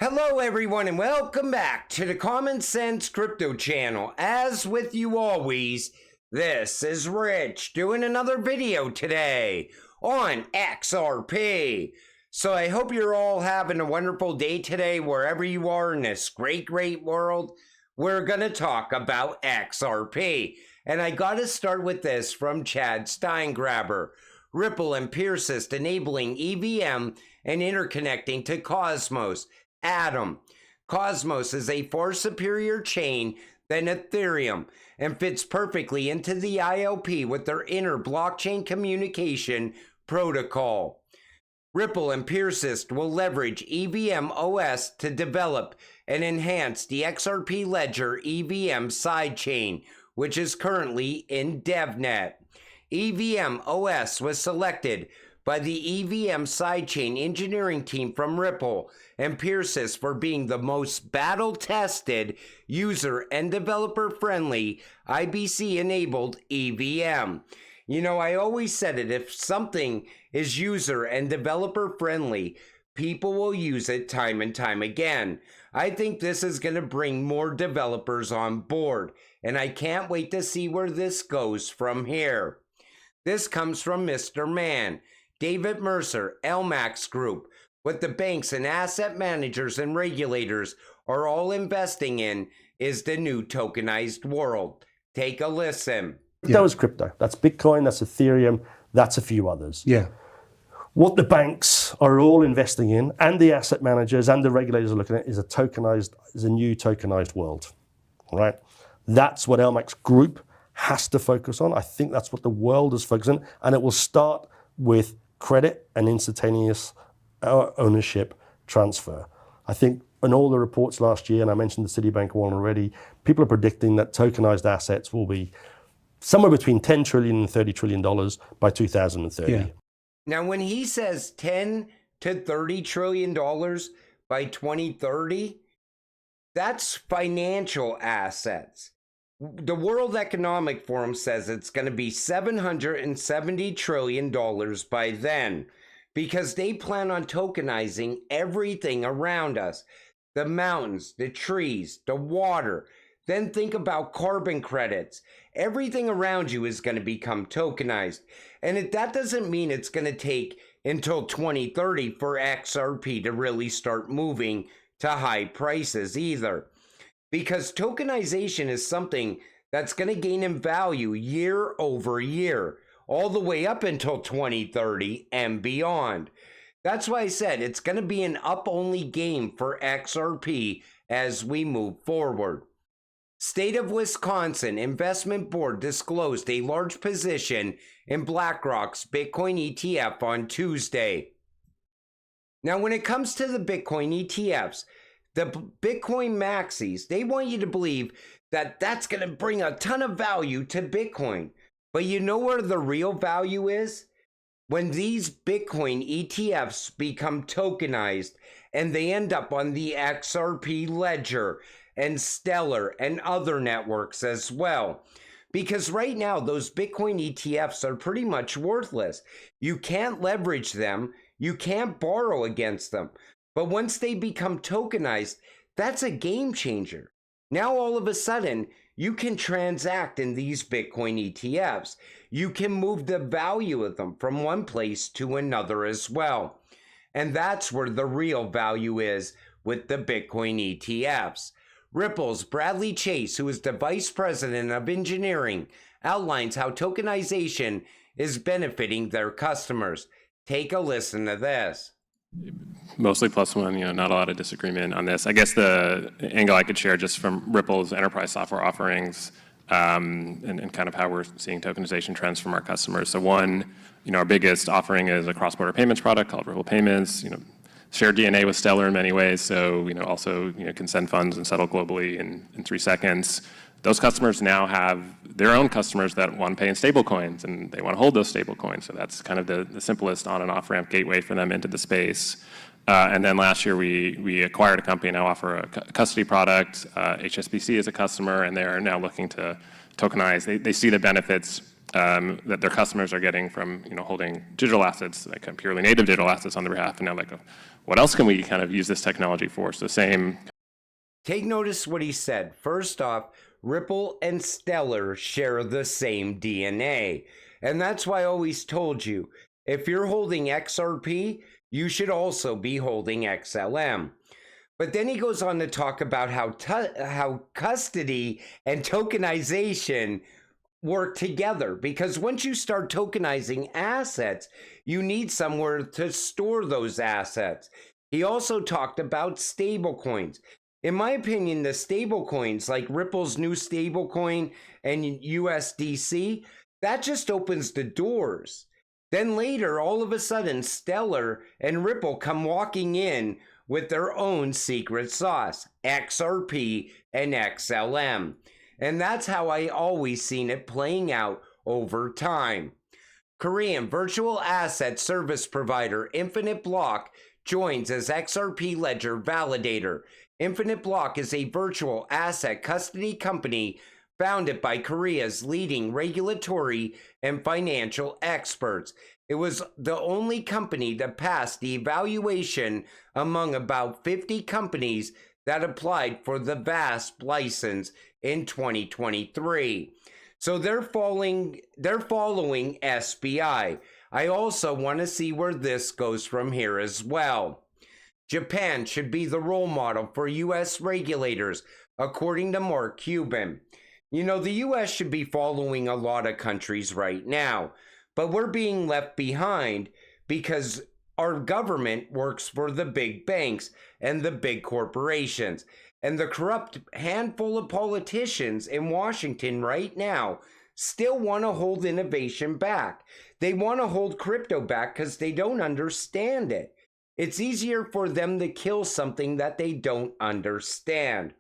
Hello everyone and welcome back to the Common Sense Crypto channel. As with you always, this is Rich doing another video today on XRP. So I hope you're all having a wonderful day today wherever you are in this great world. We're going to talk about XRP. And I got to start with this from Chad Steingraber. Ripple and Persist enabling EVM and interconnecting to Cosmos. Atom. Cosmos is a far superior chain than Ethereum and fits perfectly into the ILP with their inner blockchain communication protocol. Ripple and Persist will leverage EVM OS to develop and enhance the XRP Ledger EVM sidechain, which is currently in DevNet. EVM OS was selected by the EVM sidechain engineering team from Ripple and Persist for being the most battle-tested, user and developer-friendly, IBC-enabled EVM. You know, I always said it, if something is user and developer-friendly, people will use it time and time again. I think this is going to bring more developers on board, and I can't wait to see where this goes from here. This comes from Mr. Man. David Mercer, LMAX Group, what the banks and asset managers and regulators are all investing in is the new tokenized world. Take a listen. Crypto is crypto. That's Bitcoin, that's Ethereum, that's a few others. Yeah. What the banks are all investing in, and the asset managers and the regulators are looking at, is a new tokenized world. All right? That's what LMAX Group has to focus on. I think that's what the world is focusing on, and it will start with credit and instantaneous ownership transfer. I think in all the reports last year, and I mentioned the Citibank one already, people are predicting that tokenized assets will be somewhere between $10 trillion and $30 trillion by 2030. Yeah. Now, when he says $10 to $30 trillion by 2030, that's financial assets. The World Economic Forum says it's going to be $770 trillion by then, because they plan on tokenizing everything around us. The mountains, the trees, the water. Then think about carbon credits. Everything around you is going to become tokenized. And that doesn't mean it's going to take until 2030 for XRP to really start moving to high prices either. Because tokenization is something that's going to gain in value year over year, all the way up until 2030 and beyond. That's why I said it's going to be an up-only game for XRP as we move forward. State of Wisconsin Investment Board disclosed a large position in BlackRock's Bitcoin ETF on Tuesday. Now, when it comes to the Bitcoin ETFs, the Bitcoin maxis, they want you to believe that that's going to bring a ton of value to Bitcoin. But you know where the real value is? When these Bitcoin ETFs become tokenized and they end up on the XRP Ledger and Stellar and other networks as well. Because right now, those Bitcoin ETFs are pretty much worthless. You can't leverage them. You can't borrow against them. But once they become tokenized, that's a game changer. Now, all of a sudden, you can transact in these Bitcoin ETFs. You can move the value of them from one place to another as well. And that's where the real value is with the Bitcoin ETFs. Ripple's Bradley Chase, who is the Vice President of Engineering, outlines how tokenization is benefiting their customers. Take a listen to this. Mostly plus one, not a lot of disagreement on this. I guess the angle I could share just from Ripple's enterprise software offerings and kind of how we're seeing tokenization trends from our customers. So one, our biggest offering is a cross-border payments product called Ripple Payments. Share DNA with Stellar in many ways. So also can send funds and settle globally in 3 seconds. Those customers now have their own customers that want to pay in stable coins, and they want to hold those stable coins. So that's kind of the simplest on and off ramp gateway for them into the space. And then last year we acquired a company, now offer a custody product. HSBC is a customer, and they're now looking to tokenize. They see the benefits that their customers are getting from holding digital assets, like purely native digital assets on their behalf, and now like what else can we kind of use this technology for? So same. Take notice what he said. First off, Ripple and Stellar share the same DNA. And that's why I always told you, if you're holding XRP, you should also be holding XLM. But then he goes on to talk about how custody and tokenization work together, because once you start tokenizing assets, you need somewhere to store those assets. He also talked about stablecoins. In my opinion, the stablecoins like Ripple's new stablecoin and USDC, that just opens the doors. Then later, all of a sudden, Stellar and Ripple come walking in with their own secret sauce, XRP and XLM. And that's how I always seen it playing out over time. Korean virtual asset service provider Infinite Block joins as XRP ledger validator. Infinite Block is a virtual asset custody company founded by Korea's leading regulatory and financial experts. It was the only company that passed the evaluation among about 50 companies that applied for the VASP license in 2023. So they're following SBI. I also want to see where this goes from here as well. Japan should be the role model for US regulators, according to Mark Cuban. You know, the US should be following a lot of countries right now, but we're being left behind because our government works for the big banks and the big corporations. And the corrupt handful of politicians in Washington right now still want to hold innovation back. They want to hold crypto back because they don't understand it. It's easier for them to kill something that they don't understand.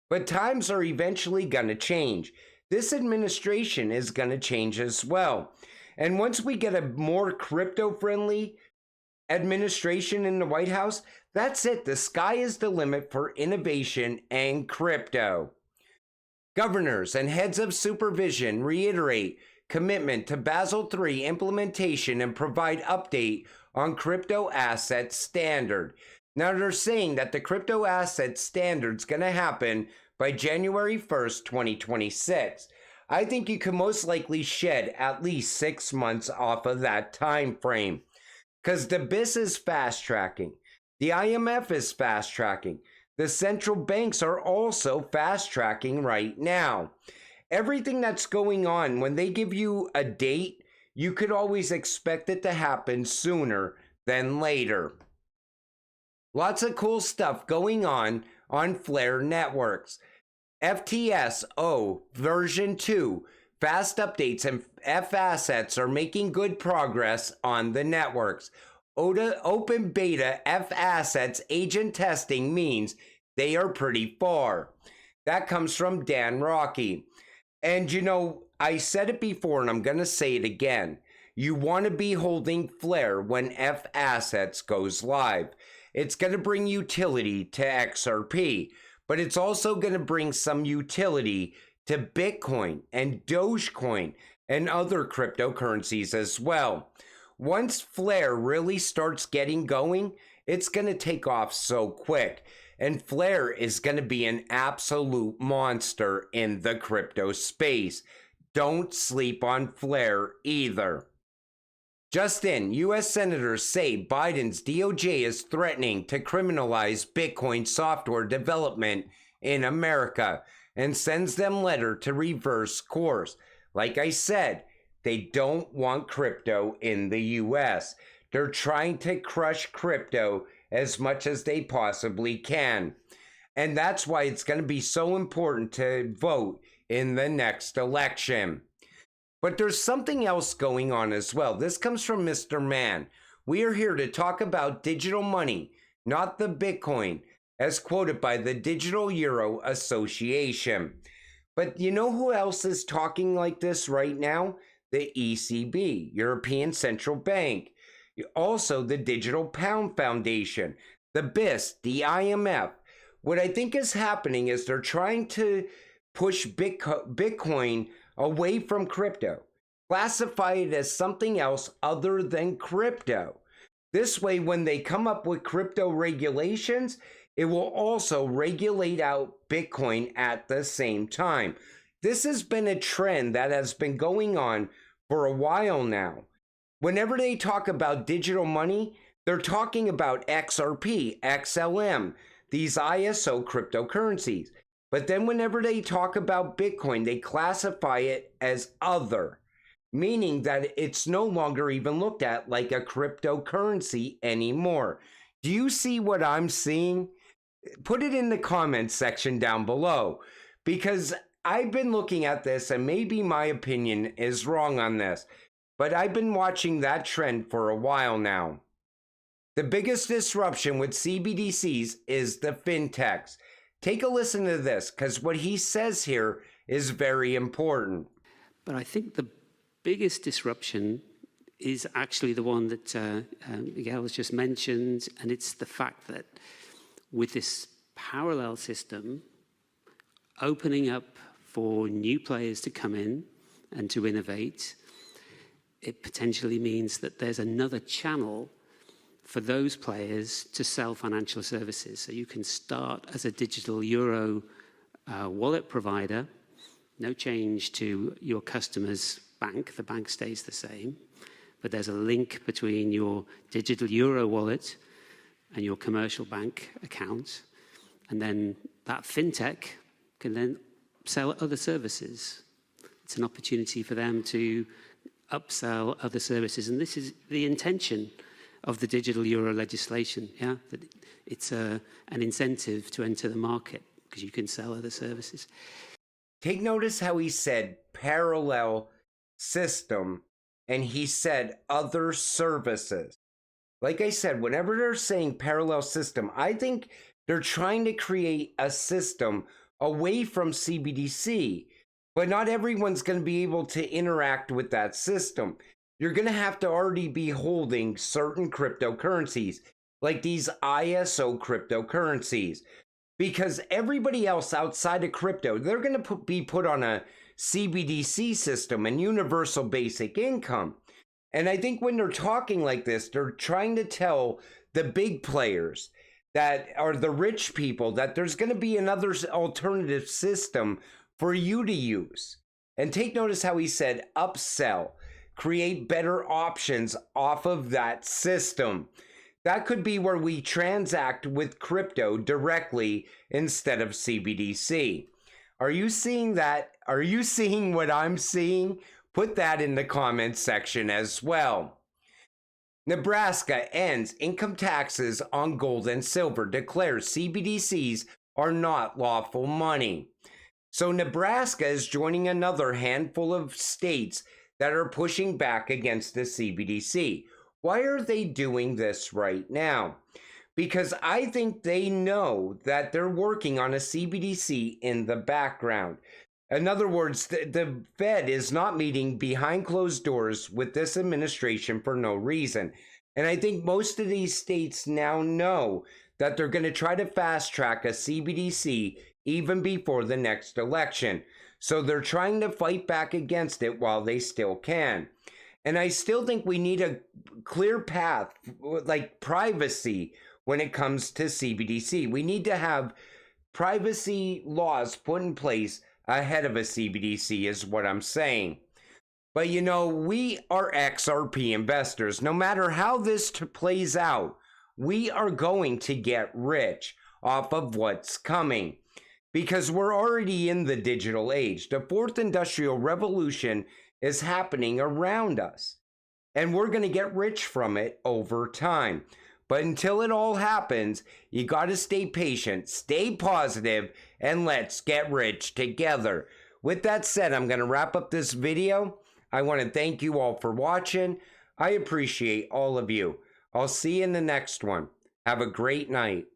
But times are eventually going to change. This administration is going to change as well. And once we get a more crypto-friendly administration in the White House, that's it. The sky is the limit for innovation and crypto. Governors and heads of supervision reiterate commitment to Basel III implementation and provide update on crypto asset standard. Now they're saying that the crypto asset standard's going to happen by January 1st, 2026. I think you can most likely shed at least 6 months off of that time frame, because the BIS is fast tracking. The IMF is fast tracking. The central banks are also fast tracking right now. Everything that's going on, when they give you a date, you could always expect it to happen sooner than later. Lots of cool stuff going on Flare Networks. FTSO version 2, fast updates and F assets are making good progress on the networks. Open beta F assets agent testing means they are pretty far. That comes from Dan Rocky. And you know, I said it before and I'm going to say it again. You want to be holding Flare when F assets goes live. It's going to bring utility to XRP, but it's also going to bring some utility to Bitcoin and Dogecoin and other cryptocurrencies as well. Once Flare really starts getting going, it's going to take off so quick. And Flare is going to be an absolute monster in the crypto space. Don't sleep on Flare either. Just in, U.S. senators say Biden's DOJ is threatening to criminalize Bitcoin software development in America and sends them letter to reverse course. Like I said, they don't want crypto in the U.S. They're trying to crush crypto as much as they possibly can. And that's why it's going to be so important to vote in the next election. But there's something else going on as well. This comes from Mr. Man. We are here to talk about digital money, not the Bitcoin, as quoted by the Digital Euro Association. But you know who else is talking like this right now? The ECB, European Central Bank. Also, the Digital Pound Foundation, the BIS, the IMF. What I think is happening is they're trying to push Bitcoin away from crypto, classify it as something else other than crypto. This way, when they come up with crypto regulations, it will also regulate out Bitcoin at the same time. This has been a trend that has been going on for a while now. Whenever they talk about digital money, they're talking about XRP, XLM, these ISO cryptocurrencies. But then whenever they talk about Bitcoin, they classify it as other, meaning that it's no longer even looked at like a cryptocurrency anymore. Do you see what I'm seeing? Put it in the comments section down below, because I've been looking at this and maybe my opinion is wrong on this, but I've been watching that trend for a while now. The biggest disruption with CBDCs is the fintechs. Take a listen to this, because what he says here is very important. But I think the biggest disruption is actually the one that Miguel has just mentioned, and it's the fact that with this parallel system opening up for new players to come in and to innovate, it potentially means that there's another channel for those players to sell financial services. So you can start as a digital euro wallet provider, no change to your customer's bank, the bank stays the same, but there's a link between your digital euro wallet and your commercial bank account, and then that fintech can then sell other services. It's an opportunity for them to upsell other services, and this is the intention of the digital euro legislation, yeah? That it's an incentive to enter the market because you can sell other services. Take notice how he said parallel system and he said other services. Like I said, whenever they're saying parallel system, I think they're trying to create a system away from CBDC, but not everyone's going to be able to interact with that system. You're going to have to already be holding certain cryptocurrencies, like these ISO cryptocurrencies, because everybody else outside of crypto, they're going to be put on a CBDC system and universal basic income. And I think when they're talking like this, they're trying to tell the big players that are the rich people that there's going to be another alternative system for you to use. And take notice how he said upsell. Create better options off of that system. That could be where we transact with crypto directly instead of CBDC. Are you seeing that? Are you seeing what I'm seeing? Put that in the comments section as well. Nebraska ends income taxes on gold and silver, declares CBDCs are not lawful money. So Nebraska is joining another handful of states that are pushing back against the CBDC. Why are they doing this right now? Because I think they know that they're working on a CBDC in the background. In other words, the Fed is not meeting behind closed doors with this administration for no reason. And I think most of these states now know that they're going to try to fast track a CBDC even before the next election. So they're trying to fight back against it while they still can. And I still think we need a clear path, like privacy, when it comes to CBDC. We need to have privacy laws put in place ahead of a CBDC is what I'm saying. But you know, we are XRP investors. No matter how this plays out, we are going to get rich off of what's coming. Because we're already in the digital age. The fourth industrial revolution is happening around us. And we're going to get rich from it over time. But until it all happens, you got to stay patient, stay positive, and let's get rich together. With that said, I'm going to wrap up this video. I want to thank you all for watching. I appreciate all of you. I'll see you in the next one. Have a great night.